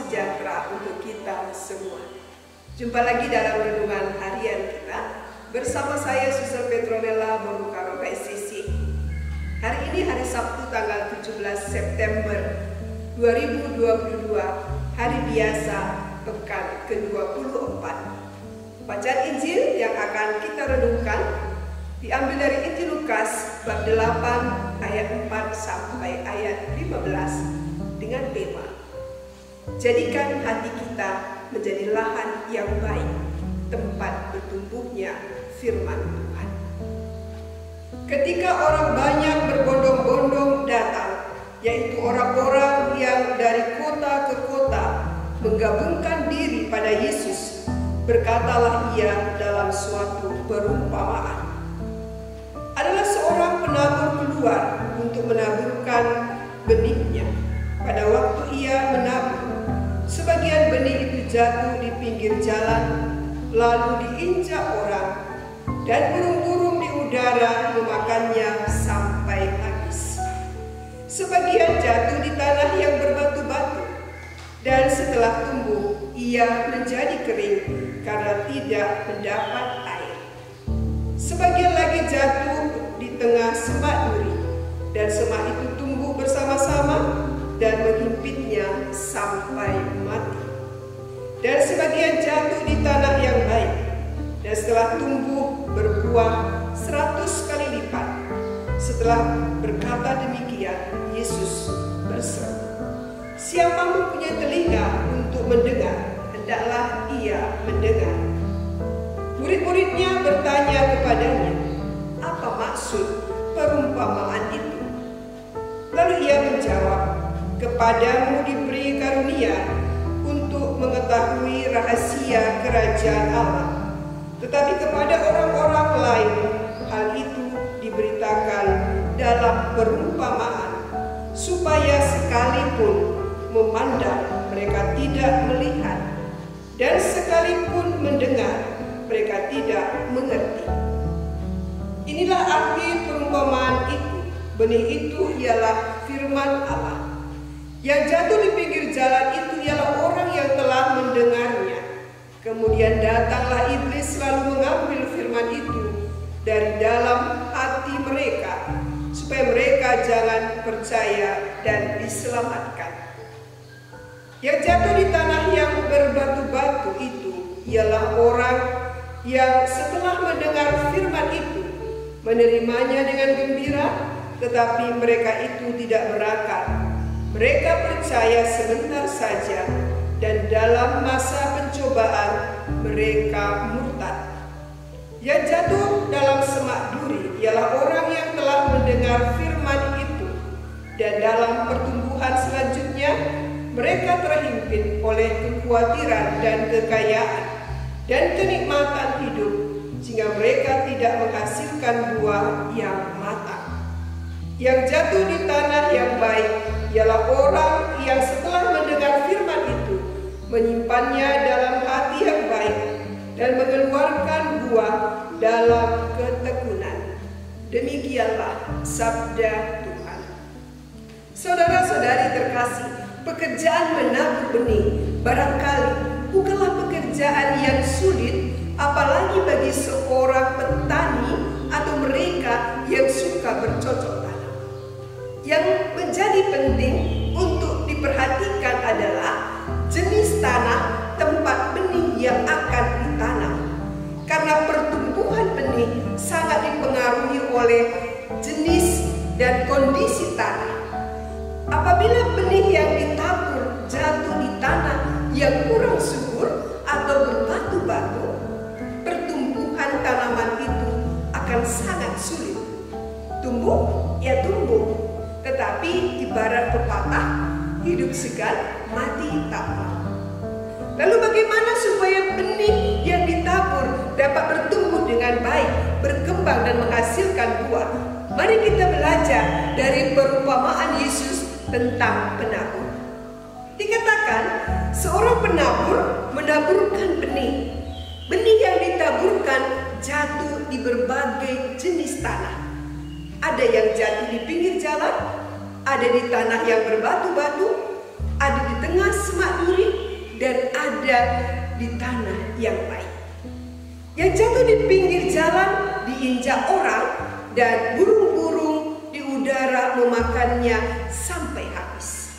sejahtera untuk kita semua. Jumpa lagi dalam renungan harian kita bersama saya Suster Petronella Bonukaro PSCC. Hari ini hari Sabtu tanggal 17 September 2022, hari biasa pekan ke-24. Bacaan Injil yang akan kita renungkan diambil dari Injil Lukas bab 8 ayat 4 sampai ayat 15 dengan tema "Jadikan hati kita menjadi lahan yang baik, tempat bertumbuhnya firman Tuhan." Ketika orang banyak berbondong-bondong datang, yaitu orang-orang yang dari kota ke kota menggabungkan diri pada Yesus, berkatalah ia dalam suatu perumpamaan. Adalah seorang penabur keluar untuk menaburkan benihnya. Pada waktu ia menabur, sebagian benih itu jatuh di pinggir jalan, lalu diinjak orang, dan burung-burung di udara memakannya sampai habis. Sebagian jatuh di tanah yang berbatu-batu, dan setelah tumbuh, ia menjadi kering karena tidak mendapat air. Sebagian lagi jatuh di tengah semak duri, dan semak itu tumbuh bersama-sama dan menghimpitnya sampai mati. Dan sebagian jatuh di tanah yang baik, dan setelah tumbuh berbuah 100 kali lipat. Setelah berkata demikian, Yesus berseru, "Siapa mempunyai telinga untuk mendengar, hendaklah ia mendengar." Murid-muridnya bertanya kepadanya, "Apa maksud perumpamaan itu?" Lalu ia menjawab, "Kepadamu diberi karunia untuk mengetahui rahasia kerajaan Allah, tetapi kepada orang-orang lain hal itu diberitakan dalam perumpamaan, supaya sekalipun memandang mereka tidak melihat, dan sekalipun mendengar mereka tidak mengerti." Inilah arti perumpamaan itu. Benih itu ialah firman Allah. Yang jatuh di pinggir jalan itu ialah orang yang telah mendengarnya. Kemudian datanglah iblis lalu mengambil firman itu dari dalam hati mereka, supaya mereka jangan percaya dan diselamatkan. Yang jatuh di tanah yang berbatu-batu itu ialah orang yang setelah mendengar firman itu menerimanya dengan gembira, tetapi mereka itu tidak berakar. Mereka percaya sebentar saja, dan dalam masa pencobaan mereka murtad. Yang jatuh dalam semak duri ialah orang yang telah mendengar firman itu, dan dalam pertumbuhan selanjutnya mereka terhimpit oleh kekhawatiran dan kekayaan dan kenikmatan hidup, sehingga mereka tidak menghasilkan buah yang matang. Yang jatuh di tanah yang baik ialah orang yang setelah mendengar firman itu menyimpannya dalam hati yang baik dan mengeluarkan buah dalam ketekunan. Demikianlah sabda Tuhan. Saudara-saudari terkasih, pekerjaan menabur benih barangkali bukanlah pekerjaan yang sulit, apalagi bagi seorang petani atau mereka yang suka bercocok tanam. Yang menjadi penting untuk diperhatikan adalah jenis tanah tempat benih yang akan ditanam, karena pertumbuhan benih sangat dipengaruhi oleh jenis dan kondisi tanah. Apabila benih yang ditabur jatuh di tanah yang kurang subur atau berbatu-batu, pertumbuhan tanaman itu akan sangat sulit. Tumbuh, ya tumbuh, tetapi ibarat pepatah, hidup segan, mati tak mau. Lalu bagaimana supaya benih yang ditabur dapat bertumbuh dengan baik, berkembang dan menghasilkan buah? Mari kita belajar dari perumpamaan Yesus tentang penabur. Dikatakan seorang penabur menaburkan benih. Benih yang ditaburkan jatuh di berbagai jenis tanah. Ada yang jatuh di pinggir jalan, ada di tanah yang berbatu-batu, ada di tengah semak duri, dan ada di tanah yang baik. Yang jatuh di pinggir jalan diinjak orang, dan burung-burung di udara memakannya sampai habis.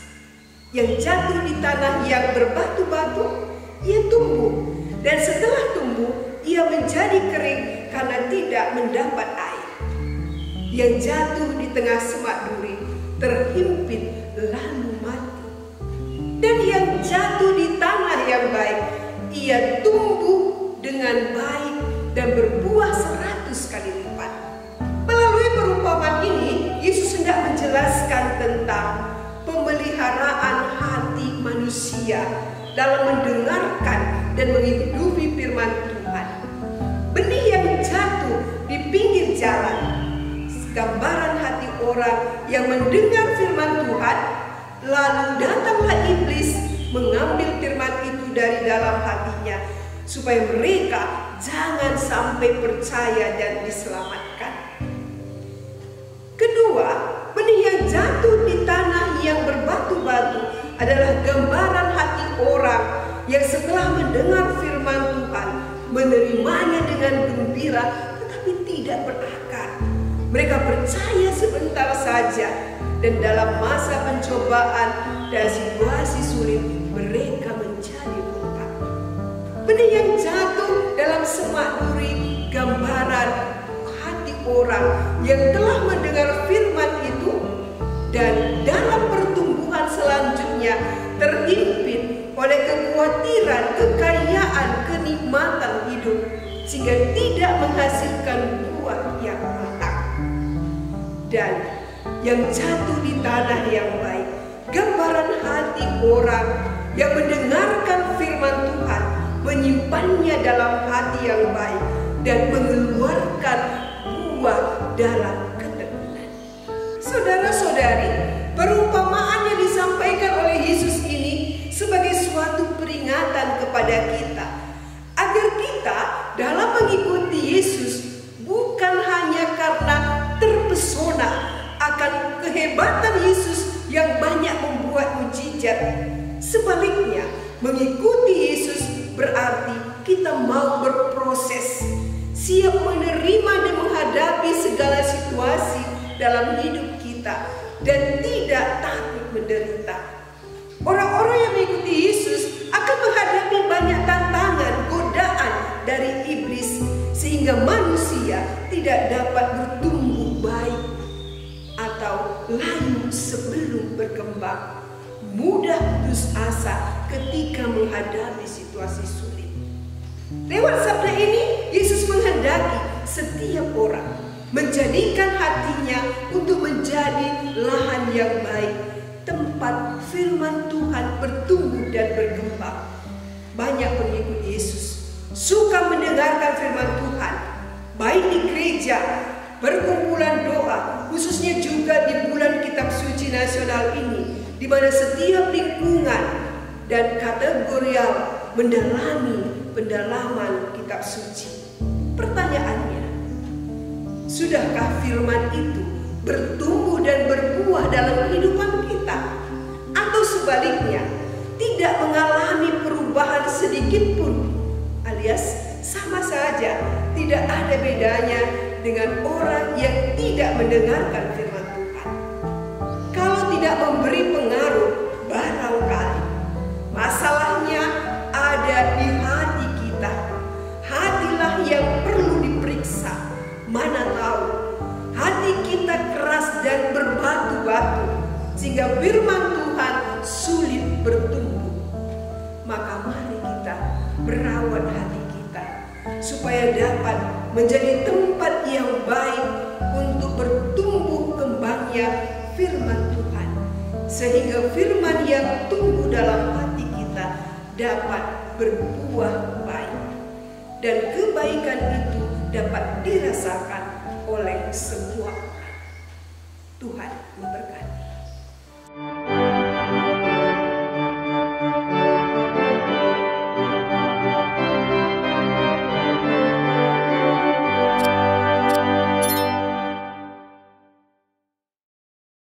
Yang jatuh di tanah yang berbatu-batu, ia tumbuh, dan setelah tumbuh ia menjadi kering karena tidak mendapat air. Yang jatuh di tengah semak duri terhimpit lalu mati. Dan yang jatuh di tanah yang baik, ia tumbuh dengan baik dan berbuah 100 kali lipat. Melalui perumpamaan ini, Yesus hendak menjelaskan tentang pemeliharaan hati manusia dalam mendengarkan dan menghidupi firman Tuhan. Benih yang jatuh di pinggir jalan, gambaran hati orang yang mendengar firman Tuhan, lalu datanglah iblis mengambil firman itu dari dalam hatinya, supaya mereka jangan sampai percaya dan diselamatkan. Kedua, benih yang jatuh di tanah yang berbatu-batu adalah gambaran hati orang yang setelah mendengar firman Tuhan, menerimanya dengan gembira tetapi tidak berakar. Mereka percaya sebentar saja, dan dalam masa pencobaan dan situasi sulit mereka menjadi murtad. Benih yang jatuh dalam semak duri gambaran hati orang yang telah mendengar firman itu, dan dalam pertumbuhan selanjutnya terimpit oleh kekhawatiran, kekayaan, kenikmatan hidup, sehingga tidak menghasilkan buah yang matang. Dan yang jatuh di tanah yang baik, gambaran hati orang yang mendengarkan firman Tuhan, menyimpannya dalam hati yang baik, dan mengeluarkan buah dalam ketekunan. Saudara-saudari, perumpamaan yang disampaikan oleh Yesus ini sebagai suatu peringatan kepada kita, agar kita dalam mengikuti Yesus bukan hanya karena terpesona akan kehebatan Yesus yang banyak membuat mujizat. Sebaliknya, mengikuti Yesus berarti kita mau berproses, siap menerima dan menghadapi segala situasi dalam hidup kita, dan tidak takut menderita. Orang-orang yang mengikuti Yesus akan menghadapi banyak tantangan, godaan dari iblis, sehingga manusia tidak dapat bertumbuh baik atau layu sebelum berkembang, mudah putus asa ketika menghadapi situasi sulit. Lewat sabda ini, Yesus menghendaki setiap orang menjadikan hatinya untuk menjadi lahan yang baik, tempat firman Tuhan bertumbuh dan berkembang. Banyak pengikut Yesus suka mendengarkan firman Tuhan, baik di gereja, perkumpulan doa, khususnya juga di bulan Kitab Suci Nasional ini, di mana setiap lingkungan dan kategorial mendalami pendalaman Kitab Suci. Pertanyaannya, sudahkah firman itu bertumbuh dan berbuah dalam kehidupan kita? Atau sebaliknya, tidak mengalami perubahan sedikit pun, alias sama saja, tidak ada bedanya dengan orang yang tidak mendengarkan firman Tuhan? Kalau tidak memberi pengaruh, barangkali masalahnya ada di hati kita. Hatilah yang perlu diperiksa. Mana tahu hati kita keras dan berbatu-batu, sehingga firman Tuhan sulit bertumbuh. Maka mari kita merawat hati kita, supaya dapat menjadi tempat yang baik untuk bertumbuh kembangnya firman Tuhan, sehingga firman yang tumbuh dalam hati kita dapat berbuah baik, dan kebaikan itu dapat dirasakan oleh semua orang. Tuhan memberkati.